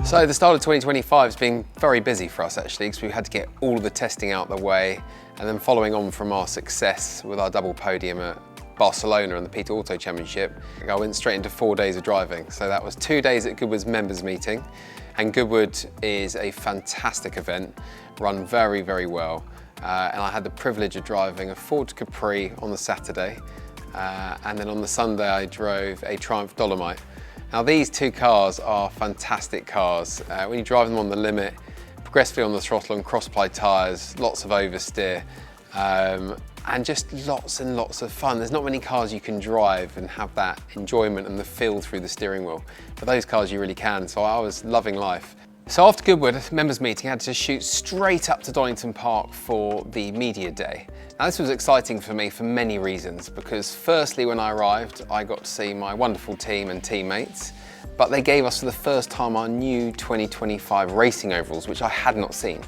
So the start of 2025 has been very busy for us actually, because we had to get all of the testing out the way, and then following on from our success with our double podium at Barcelona and the Peter Auto Championship, I went straight into 4 days of driving. So that was 2 days at Goodwood's members meeting, and Goodwood is a fantastic event, run very, very well. And I had the privilege of driving a Ford Capri on the Saturday, and then on the Sunday I drove a Triumph Dolomite. Now these two cars are fantastic cars. When you drive them on the limit, progressively on the throttle and cross-ply tyres, lots of oversteer, and just lots and lots of fun. There's not many cars you can drive and have that enjoyment and the feel through the steering wheel. But those cars you really can, so I was loving life. So after Goodwood members meeting, I had to shoot straight up to Donnington Park for the media day. Now this was exciting for me for many reasons, because firstly when I arrived I got to see my wonderful team and teammates, but they gave us for the first time our new 2025 racing overalls, which I had not seen,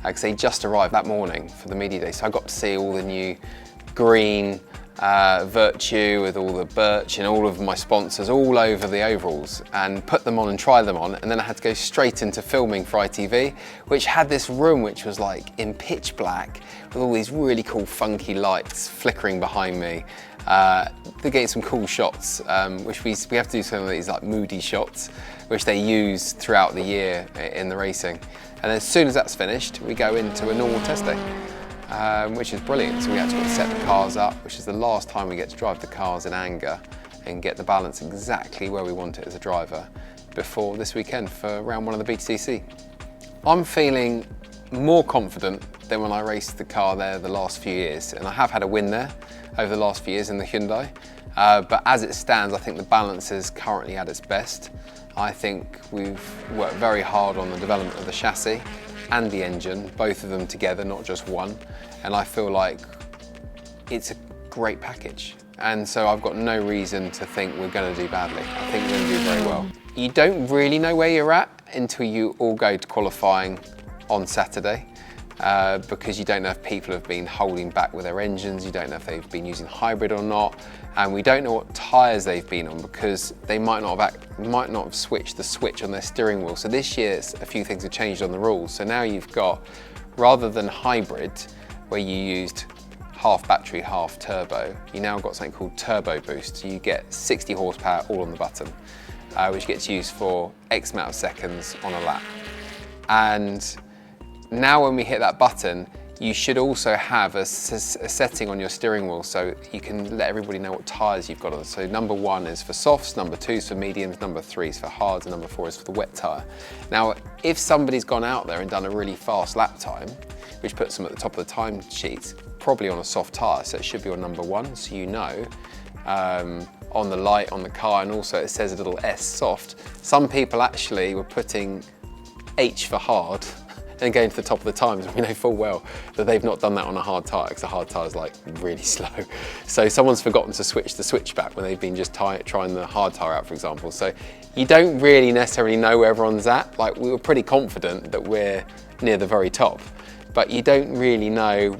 because they just arrived that morning for the media day. So I got to see all the new green Virtue with all the birch and all of my sponsors all over the overalls, and put them on and try them on, and then I had to go straight into filming for ITV, which had this room which was like in pitch black with all these really cool funky lights flickering behind me. They're getting some cool shots, which we have to do some of these like moody shots which they use throughout the year in the racing, and as soon as that's finished we go into a normal test day. Which is brilliant. So we had to set the cars up, which is the last time we get to drive the cars in anger and get the balance exactly where we want it as a driver before this weekend for round one of the BTCC. I'm feeling more confident than when I raced the car there the last few years, and I have had a win there over the last few years in the Hyundai, but as it stands I think the balance is currently at its best. I think we've worked very hard on the development of the chassis and the engine, both of them together, not just one, and I feel like it's a great package, and so I've got no reason to think we're going to do badly. I think we're going to do very well. You don't really know where you're at until you all go to qualifying on Saturday, because you don't know if people have been holding back with their engines, you don't know if they've been using hybrid or not, and we don't know what tyres they've been on, because they might not have switched the switch on their steering wheel. So this year a few things have changed on the rules. So now you've got, rather than hybrid where you used half battery, half turbo, you now got something called turbo boost. So you get 60 horsepower all on the button, which gets used for X amount of seconds on a lap. And now when we hit that button, you should also have a setting on your steering wheel so you can let everybody know what tyres you've got on. So number 1 is for softs, number 2 is for mediums, number 3 is for hards, and number 4 is for the wet tyre. Now, if somebody's gone out there and done a really fast lap time, which puts them at the top of the time sheets, probably on a soft tyre, so it should be on number 1, so you know, on the light on the car, and also it says a little S soft. Some people actually were putting H for hard and going to the top of the times, and we know full well that they've not done that on a hard tyre, because the hard tyre is like really slow. So someone's forgotten to switch the switch back when they've been just trying the hard tyre out, for example. So you don't really necessarily know where everyone's at. Like, we were pretty confident that we're near the very top, but you don't really know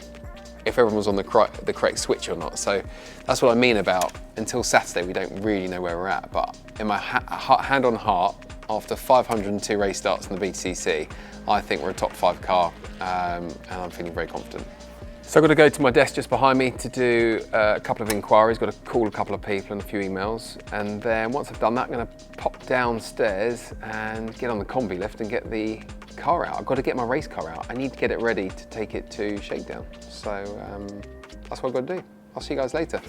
if everyone was on the correct switch or not. So that's what I mean about, until Saturday we don't really know where we're at. But in my hand on heart, after 502 race starts in the BTCC, I think we're a top 5 car, and I'm feeling very confident. So I've got to go to my desk just behind me to do a couple of inquiries, got to call a couple of people and a few emails, and then once I've done that I'm going to pop downstairs and get on the combi lift and get the car out. I've got to get my race car out. I need to get it ready to take it to shakedown. So that's what I've got to do. I'll see you guys later.